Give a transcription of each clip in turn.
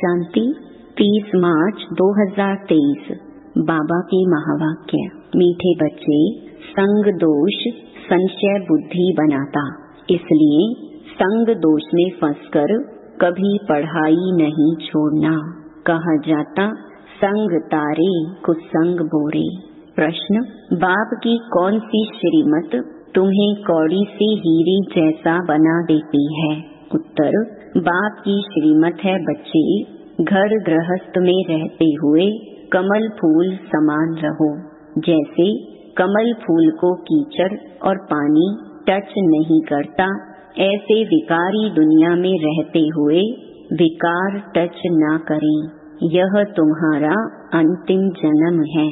शांति 30 मार्च 2023। बाबा की महावाक्य। मीठे बच्चे, संग दोष संशय बुद्धि बनाता, इसलिए संग दोष में फंसकर कभी पढ़ाई नहीं छोड़ना। कहा जाता संग तारे कुसंग बोरे। प्रश्न, बाप की कौन सी श्रीमत तुम्हें कौड़ी से हीरे जैसा बना देती है? उत्तर, बाप की श्रीमत है बच्चे, घर गृहस्थ में रहते हुए कमल फूल समान रहो। जैसे कमल फूल को कीचड़ और पानी टच नहीं करता, ऐसे विकारी दुनिया में रहते हुए विकार टच ना करें। यह तुम्हारा अंतिम जन्म है।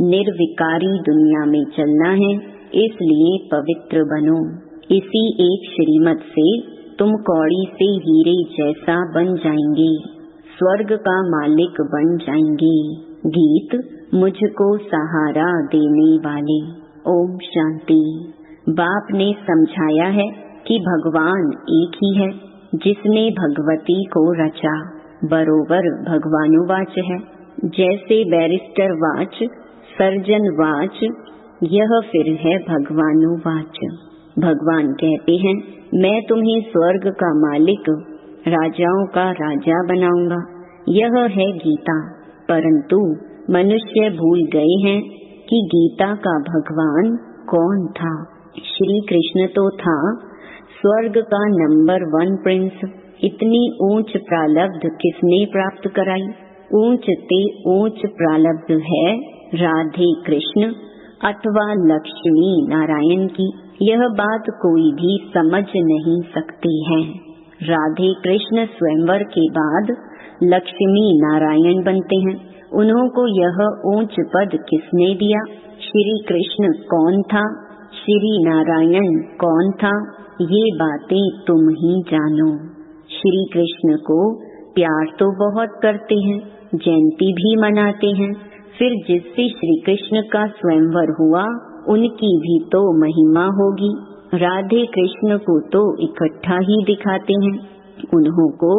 निर्विकारी दुनिया में चलना है, इसलिए पवित्र बनो। इसी एक श्रीमत से तुम कौड़ी से हीरे जैसा बन जाएंगे, स्वर्ग का मालिक बन जाएंगे। गीत, मुझको सहारा देने वाले। ओम शांति। बाप ने समझाया है कि भगवान एक ही है, जिसने भगवती को रचा। बरोबर भगवानुवाच है। जैसे बैरिस्टर वाच, सर्जन वाच, यह फिर है भगवानुवाच। भगवान कहते हैं, मैं तुम्हें स्वर्ग का मालिक, राजाओं का राजा बनाऊंगा। यह है गीता। परंतु मनुष्य भूल गए हैं कि गीता का भगवान कौन था। श्री कृष्ण तो था स्वर्ग का नंबर 1 प्रिंस। इतनी ऊंच प्रालब्ध किसने प्राप्त कराई? ऊंच ते ऊंच प्रालब्ध है राधे कृष्ण अथवा लक्ष्मी नारायण की। यह बात कोई भी समझ नहीं सकती है। राधे कृष्ण स्वयंवर के बाद लक्ष्मी नारायण बनते हैं। उन्हों को यह ऊंच पद किसने दिया? श्री कृष्ण कौन था, श्री नारायण कौन था, ये बातें तुम ही जानो। श्री कृष्ण को प्यार तो बहुत करते हैं, जयंती भी मनाते हैं। फिर जिससे श्री कृष्ण का स्वयंवर हुआ, उनकी भी तो महिमा होगी। राधे कृष्ण को तो इकट्ठा ही दिखाते हैं। उन्हों को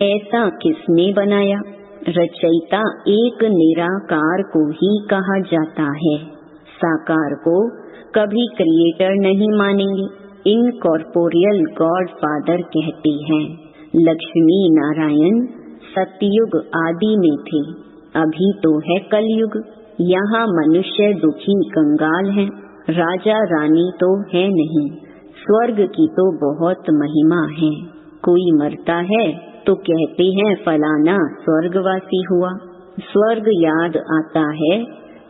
ऐसा किसने बनाया? रचयिता एक निराकार को ही कहा जाता है। साकार को कभी क्रिएटर नहीं मानेंगे। इनकॉर्पोरियल गॉड फादर कहते हैं। लक्ष्मी नारायण सतयुग आदि में थे, अभी तो है कलयुग। यहाँ मनुष्य दुखी कंगाल हैं, राजा रानी तो है नहीं। स्वर्ग की तो बहुत महिमा है। कोई मरता है तो कहते हैं फलाना स्वर्गवासी हुआ। स्वर्ग याद आता है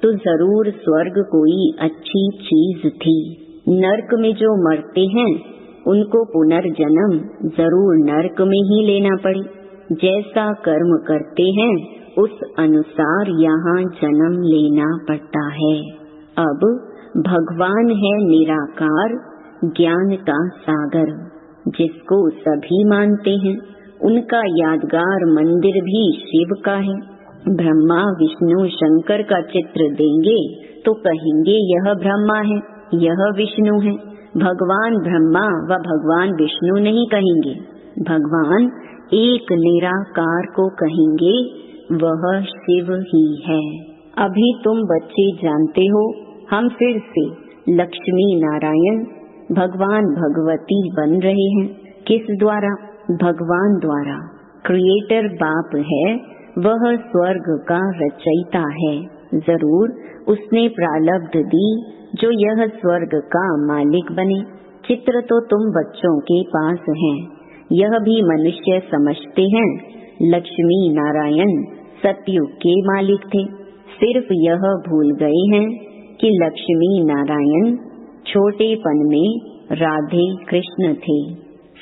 तो जरूर स्वर्ग कोई अच्छी चीज थी। नरक में जो मरते हैं उनको पुनर्जन्म जरूर नरक में ही लेना पड़े। जैसा कर्म करते हैं उस अनुसार यहाँ जन्म लेना पड़ता है। अब भगवान है निराकार, ज्ञान का सागर, जिसको सभी मानते हैं। उनका यादगार मंदिर भी शिव का है। ब्रह्मा विष्णु शंकर का चित्र देंगे तो कहेंगे यह ब्रह्मा है, यह विष्णु है। भगवान ब्रह्मा व भगवान विष्णु नहीं कहेंगे, भगवान एक निराकार को कहेंगे, वह शिव ही है। अभी तुम बच्चे जानते हो, हम फिर से लक्ष्मी नारायण भगवान भगवती बन रहे हैं। किस द्वारा? भगवान द्वारा। क्रिएटर बाप है, वह स्वर्ग का रचयिता है। जरूर उसने प्रालब्ध दी जो यह स्वर्ग का मालिक बने। चित्र तो तुम बच्चों के पास है। यह भी मनुष्य समझते हैं लक्ष्मी नारायण सतयुग के मालिक थे। सिर्फ यह भूल गए हैं कि लक्ष्मी नारायण छोटेपन में राधे कृष्ण थे।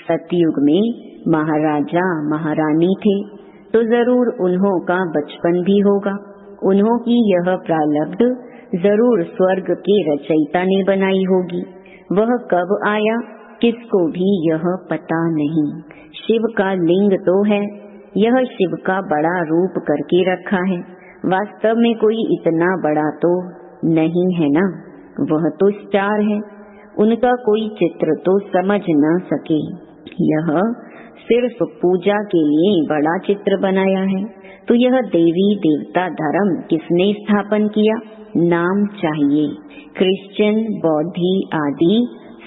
सतयुग में महाराजा महारानी थे, तो जरूर उन्हों का बचपन भी होगा। उन्हों की यह प्रालब्ध जरूर स्वर्ग के रचयिता ने बनाई होगी। वह कब आया किसको भी यह पता नहीं। शिव का लिंग तो है, यह शिव का बड़ा रूप करके रखा है। वास्तव में कोई इतना बड़ा तो नहीं है ना, वह तो स्टार है। उनका कोई चित्र तो समझ न सके। यह सिर्फ पूजा के लिए बड़ा चित्र बनाया है, तो यह देवी देवता धर्म किसने स्थापन किया? नाम चाहिए। क्रिश्चियन, बौद्धी आदि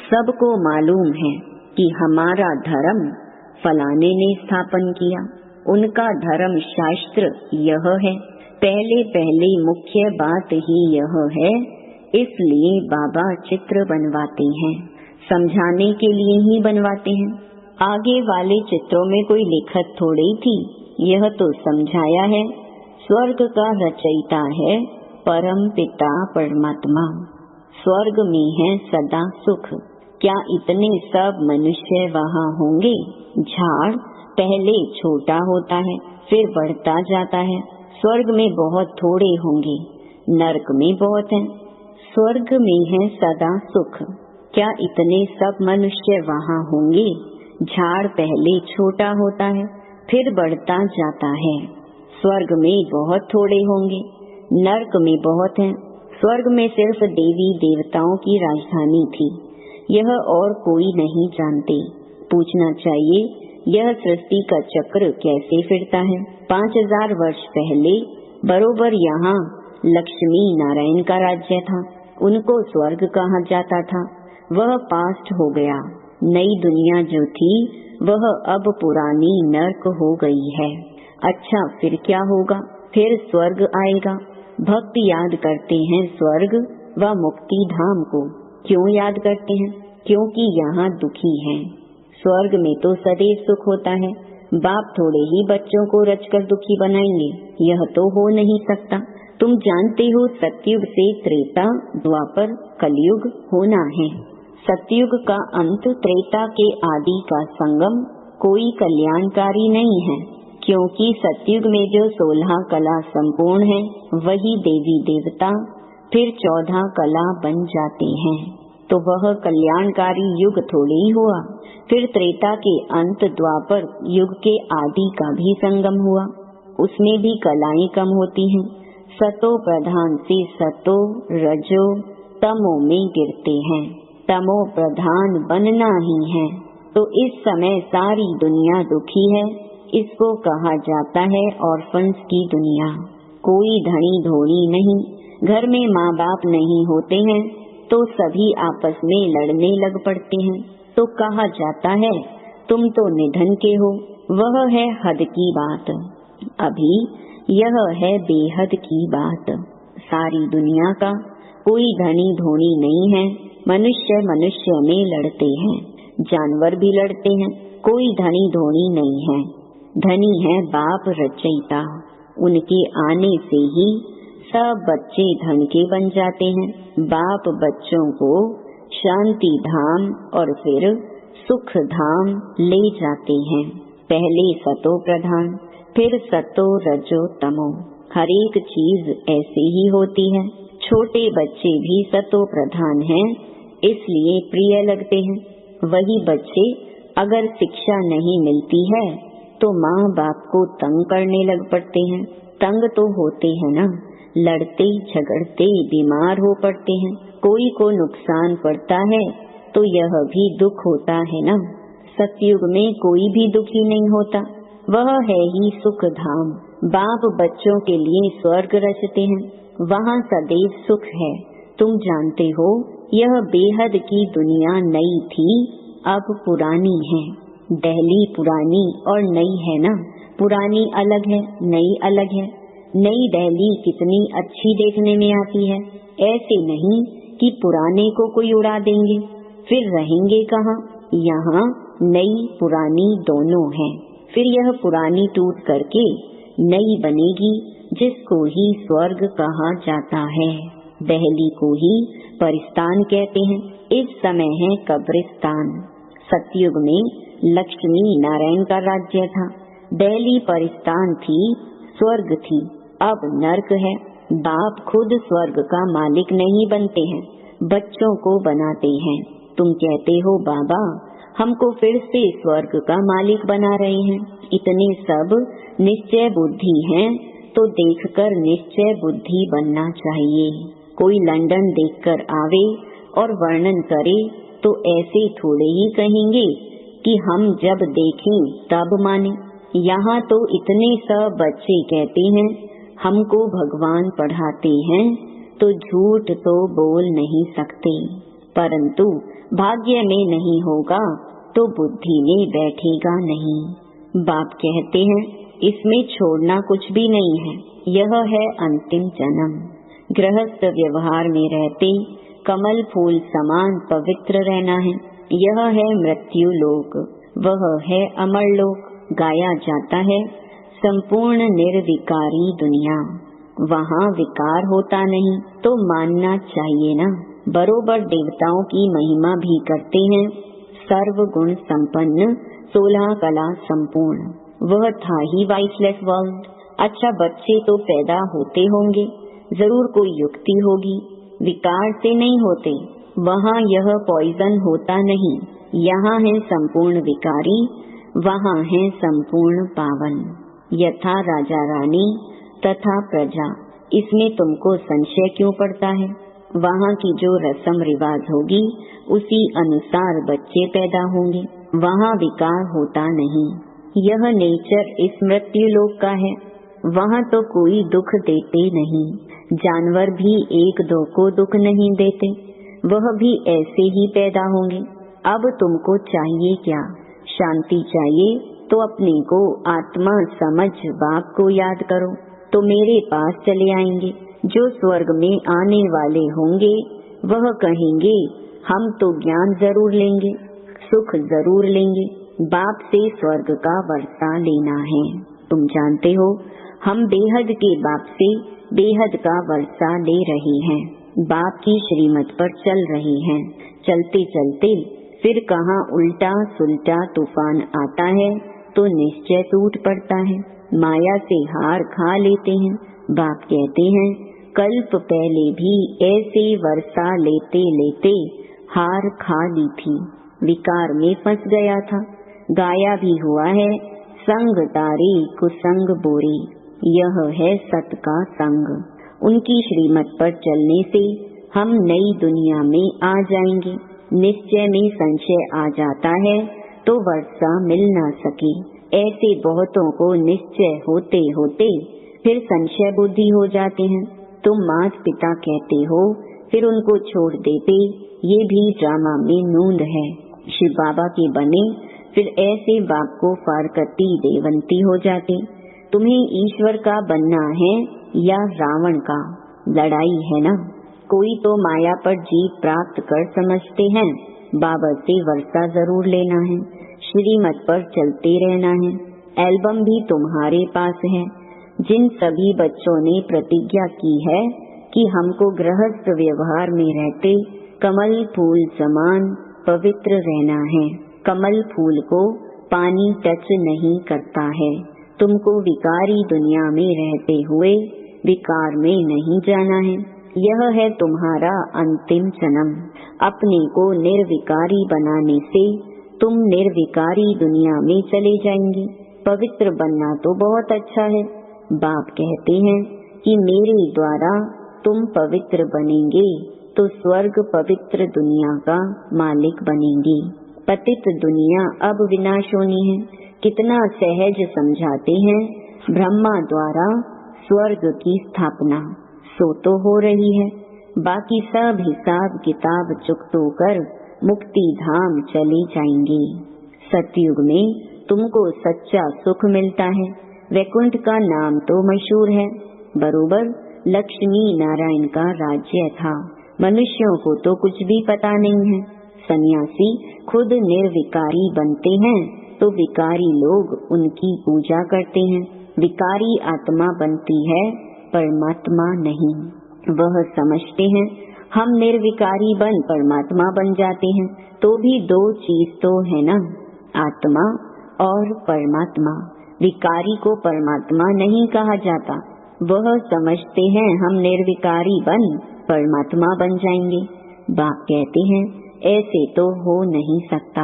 सबको मालूम है कि हमारा धर्म फलाने ने स्थापन किया, उनका धर्म शास्त्र यह है। पहले पहले मुख्य बात ही यह है, इसलिए बाबा चित्र बनवाते हैं, समझाने के लिए ही बनवाते हैं। आगे वाले चित्रों में कोई लिखत थोड़ी थी, यह तो समझाया है। स्वर्ग का रचयिता है परम पिता परमात्मा, स्वर्ग में है सदा सुख। क्या इतने सब मनुष्य वहाँ होंगे? झाड़ पहले छोटा होता है, फिर बढ़ता जाता है। स्वर्ग में बहुत थोड़े होंगे, नरक में बहुत है। स्वर्ग में है सदा सुख। क्या इतने सब मनुष्य वहाँ होंगे? झाड़ पहले छोटा होता है, फिर बढ़ता जाता है। स्वर्ग में बहुत थोड़े होंगे, नरक में बहुत है। स्वर्ग में सिर्फ देवी देवताओं की राजधानी थी, यह और कोई नहीं जानते। पूछना चाहिए, यह सृष्टि का चक्र कैसे फिरता है? 5000 वर्ष पहले बरोबर यहाँ लक्ष्मी नारायण का राज्य था, उनको स्वर्ग कहा जाता था। वह पास्ट हो गया। नई दुनिया जो थी वह अब पुरानी नरक हो गई है। अच्छा, फिर क्या होगा? फिर स्वर्ग आएगा। भक्त याद करते हैं स्वर्ग व मुक्ति धाम को। क्यों याद करते हैं? क्योंकि यहाँ दुखी हैं। स्वर्ग में तो सदैव सुख होता है। बाप थोड़े ही बच्चों को रचकर दुखी बनाएंगे, यह तो हो नहीं सकता। तुम जानते हो सतयुग से त्रेता, द्वापर, कलयुग होना है। सतयुग का अंत त्रेता के आदि का संगम कोई कल्याणकारी नहीं है, क्योंकि सतयुग में जो 16 कला संपूर्ण है वही देवी देवता फिर 14 कला बन जाते हैं, तो वह कल्याणकारी युग थोड़ी ही हुआ। फिर त्रेता के अंत द्वापर युग के आदि का भी संगम हुआ, उसमें भी कलाएं कम होती हैं। सतो प्रधान से सतो रजो तमो में गिरते हैं, तमो प्रधान बनना ही है। तो इस समय सारी दुनिया दुखी है, इसको कहा जाता है ऑर्फन्स की दुनिया। कोई धनी धोनी नहीं, घर में माँ बाप नहीं होते हैं तो सभी आपस में लड़ने लग पड़ते हैं, तो कहा जाता है तुम तो निधन के हो। वह है हद की बात। अभी यह है बेहद की बात। सारी दुनिया का कोई धनी धोनी नहीं है। मनुष्य मनुष्य में लड़ते हैं, जानवर भी लड़ते हैं, कोई धनी धोनी नहीं है। धनी है बाप रचयिता, उनके आने से ही सब बच्चे धन के बन जाते हैं। बाप बच्चों को शांति धाम और फिर सुख धाम ले जाते हैं। पहले सतो प्रधान, फिर सतो रजो तमो। हर एक चीज ऐसी ही होती है। छोटे बच्चे भी सतो प्रधान हैं, इसलिए प्रिय लगते हैं। वही बच्चे अगर शिक्षा नहीं मिलती है तो माँ बाप को तंग करने लग पड़ते हैं। तंग तो होते हैं ना, लड़ते झगड़ते बीमार हो पड़ते हैं। कोई को नुकसान पड़ता है तो यह भी दुख होता है ना। सतयुग में कोई भी दुखी नहीं होता, वह है ही सुख धाम। बाप बच्चों के लिए स्वर्ग रचते हैं, वहाँ सदैव सुख है। तुम जानते हो यह बेहद की दुनिया नई थी, अब पुरानी है। दिल्ली पुरानी और नई है ना, पुरानी अलग है, नई अलग है। नई दिल्ली कितनी अच्छी देखने में आती है। ऐसे नहीं कि पुराने को कोई उड़ा देंगे, फिर रहेंगे कहाँ। यहाँ नई पुरानी दोनों है। फिर यह पुरानी टूट करके नई बनेगी, जिसको ही स्वर्ग कहा जाता है। दिल्ली को ही परिस्तान कहते हैं। इस समय है कब्रिस्तान। सतयुग में लक्ष्मी नारायण का राज्य था, दिल्ली परिस्तान थी, स्वर्ग थी। अब नरक है। बाप खुद स्वर्ग का मालिक नहीं बनते हैं, बच्चों को बनाते हैं। तुम कहते हो बाबा हमको फिर से स्वर्ग का मालिक बना रहे हैं। इतने सब निश्चय बुद्धि हैं, तो देखकर निश्चय बुद्धि बनना चाहिए। कोई लंदन देखकर आवे और वर्णन करे तो ऐसे थोड़े ही कहेंगे कि हम जब देखें तब माने। यहाँ तो इतने सब बच्चे कहते हैं हमको भगवान पढ़ाते हैं, तो झूठ तो बोल नहीं सकते, परंतु भाग्य में नहीं होगा तो बुद्धि में बैठेगा नहीं। बाप कहते हैं इसमें छोड़ना कुछ भी नहीं है, यह है अंतिम जन्म। गृहस्थ व्यवहार में रहते कमल फूल समान पवित्र रहना है, यह है मृत्यु लोक, वह है अमर लोक। गाया जाता है संपूर्ण निर्विकारी दुनिया, वहाँ विकार होता नहीं तो मानना चाहिए ना। बरोबर देवताओं की महिमा भी करते हैं, सर्व गुण संपन्न 16 कला संपूर्ण, वह था ही वाइसलेस वर्ल्ड। अच्छा बच्चे तो पैदा होते होंगे, जरूर कोई युक्ति होगी, विकार से नहीं होते, वहाँ यह पॉइजन होता नहीं। यहाँ है संपूर्ण विकारी, वहाँ है संपूर्ण पावन। यथा राजा रानी तथा प्रजा, इसमें तुमको संशय क्यों पड़ता है? वहाँ की जो रस्म रिवाज होगी उसी अनुसार बच्चे पैदा होंगे, वहाँ विकार होता नहीं। यह नेचर इस मृत्यु लोक का है, वहाँ तो कोई दुख देते नहीं, जानवर भी एक दो को दुख नहीं देते, वह भी ऐसे ही पैदा होंगे। अब तुमको चाहिए क्या? शांति चाहिए तो अपने को आत्मा समझ बाप को याद करो तो मेरे पास चले आएंगे। जो स्वर्ग में आने वाले होंगे वह कहेंगे हम तो ज्ञान जरूर लेंगे, सुख जरूर लेंगे, बाप से स्वर्ग का वर्षा लेना है। तुम जानते हो हम बेहद के बाप से बेहद का वर्षा ले रहे हैं, बाप की श्रीमत पर चल रहे हैं। चलते चलते फिर कहाँ उल्टा सुल्टा तूफान आता है तो निश्चय टूट पड़ता है, माया से हार खा लेते हैं। बाप कहते हैं कल्प पहले भी ऐसे वर्षा लेते लेते हार खा ली थी, विकार में फंस गया था। गाया भी हुआ है संग तारे कुसंग बोरे, यह है सत का संग। उनकी श्रीमत पर चलने से हम नई दुनिया में आ जाएंगे। निश्चय में संशय आ जाता है तो वर्षा मिल ना सके, ऐसे बहुतों को निश्चय होते होते फिर संशय बुद्धि हो जाते हैं। तुम माता पिता कहते हो फिर उनको छोड़ देते, ये भी ड्रामा में नूंद है। शिव बाबा के बने फिर ऐसे बाप को फारकती देवंती हो जाते। तुम्हें ईश्वर का बनना है या रावण का? लड़ाई है ना। कोई तो माया पर जीत प्राप्त कर समझते हैं, बाबा से वर्षा जरूर लेना है, श्रीमत पर चलते रहना है। एल्बम भी तुम्हारे पास है। जिन सभी बच्चों ने प्रतिज्ञा की है कि हमको गृहस्थ व्यवहार में रहते कमल फूल समान पवित्र रहना है, कमल फूल को पानी टच नहीं करता है। तुमको विकारी दुनिया में रहते हुए विकार में नहीं जाना है, यह है तुम्हारा अंतिम जन्म। अपने को निर्विकारी बनाने से तुम निर्विकारी दुनिया में चले जाएंगे। पवित्र बनना तो बहुत अच्छा है, बाप कहते हैं कि मेरे द्वारा तुम पवित्र बनेंगे तो स्वर्ग पवित्र दुनिया का मालिक बनेंगे। पतित दुनिया अब विनाश होनी है, कितना सहज समझाते हैं। ब्रह्मा द्वारा स्वर्ग की स्थापना सो तो हो रही है, बाकी सब हिसाब किताब चुकतो कर मुक्ति धाम चले जाएंगे। सतयुग में तुमको सच्चा सुख मिलता है, वैकुंठ का नाम तो मशहूर है, बरोबर लक्ष्मी नारायण का राज्य था। मनुष्यों को तो कुछ भी पता नहीं है। सन्यासी खुद निर्विकारी बनते हैं तो विकारी लोग उनकी पूजा करते हैं। विकारी आत्मा बनती है, परमात्मा नहीं। वह समझते हैं हम निर्विकारी बन परमात्मा बन जाते हैं, तो भी दो चीज तो है ना, आत्मा और परमात्मा। विकारी को परमात्मा नहीं कहा जाता। वह समझते हैं हम निर्विकारी बन परमात्मा बन जाएंगे। बाप कहते हैं ऐसे तो हो नहीं सकता,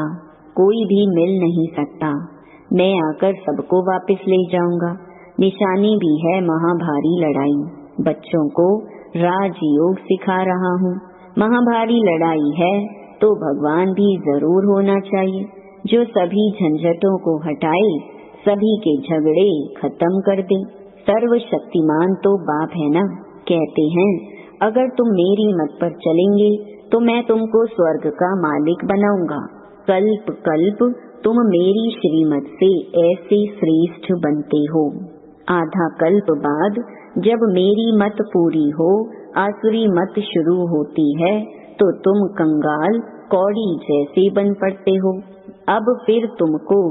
कोई भी मिल नहीं सकता। मैं आकर सबको वापस ले जाऊंगा। निशानी भी है महाभारी लड़ाई। बच्चों को राजयोग सिखा रहा हूँ। महाभारी लड़ाई है तो भगवान भी जरूर होना चाहिए। जो सभी झंझटों को हटाए, सभी के झगड़े खत्म कर दे। सर्वशक्तिमान तो बाप है ना। कहते हैं अगर तुम मेरी मत पर चलेंगे तो मैं तुमको स्वर्ग का मालिक बनाऊंगा। कल्प कल्प तुम मेरी श्रीमत से ऐसे श्रेष्ठ बनते हो। आधा कल्प बाद जब मेरी मत पूरी हो, आसुरी मत शुरू होती है, तो तुम कंगाल कौड़ी जैसे बन पड़ते हो। अब फिर तुमको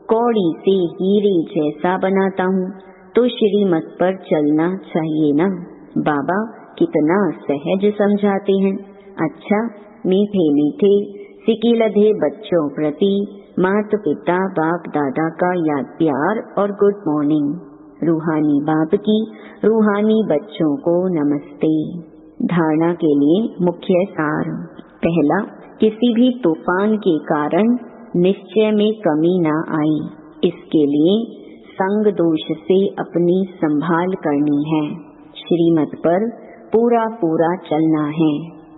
कौड़ी से हीरे जैसा बनाता हूँ, तो श्रीमत पर चलना चाहिए ना। बाबा कितना सहज समझाते हैं। अच्छा, मीठे मीठे सिकिलधे बच्चों प्रति माता पिता बाप दादा का याद प्यार और गुड मॉर्निंग। रूहानी बाप की रूहानी बच्चों को नमस्ते। धारणा के लिए मुख्य सार। पहला, किसी भी तूफान के कारण निश्चय में कमी न आए, इसके लिए संग दोष से अपनी संभाल करनी है। श्रीमत पर पूरा पूरा चलना है।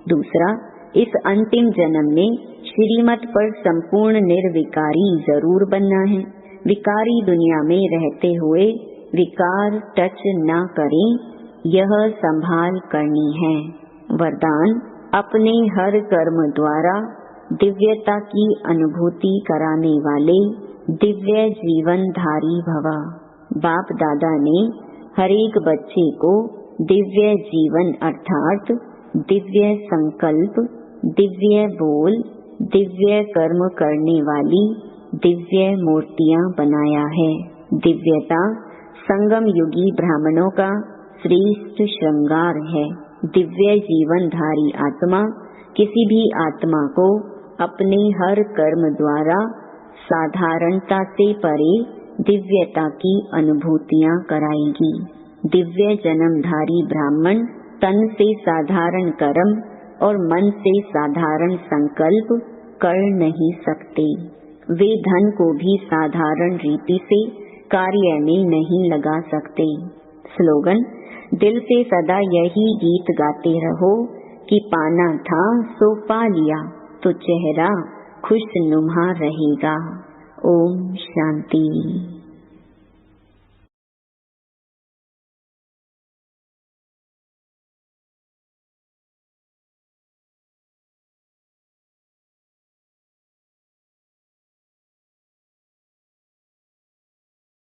दूसरा, इस अंतिम जन्म में श्रीमत पर संपूर्ण निर्विकारी जरूर बनना है। विकारी दुनिया में रहते हुए विकार टच न करें, यह संभाल करनी है। वरदान, अपने हर कर्म द्वारा दिव्यता की अनुभूति कराने वाले दिव्य जीवनधारी भव। बाप दादा ने हर एक बच्चे को दिव्य जीवन अर्थात दिव्य संकल्प, दिव्य बोल, दिव्य कर्म करने वाली दिव्य मूर्तियां बनाया है। दिव्यता संगम युगी ब्राह्मणों का श्रेष्ठ श्रृंगार है। दिव्य जीवनधारी आत्मा किसी भी आत्मा को अपने हर कर्म द्वारा साधारणता से परे दिव्यता की अनुभूतियां कराएगी। दिव्य जन्मधारी ब्राह्मण तन से साधारण कर्म और मन से साधारण संकल्प कर नहीं सकते। वे धन को भी साधारण रीति से कार्य में नहीं लगा सकते। स्लोगन, दिल से सदा यही गीत गाते रहो कि पाना था सो पा लिया, तो चेहरा खुशनुमा रहेगा। ओम शांति।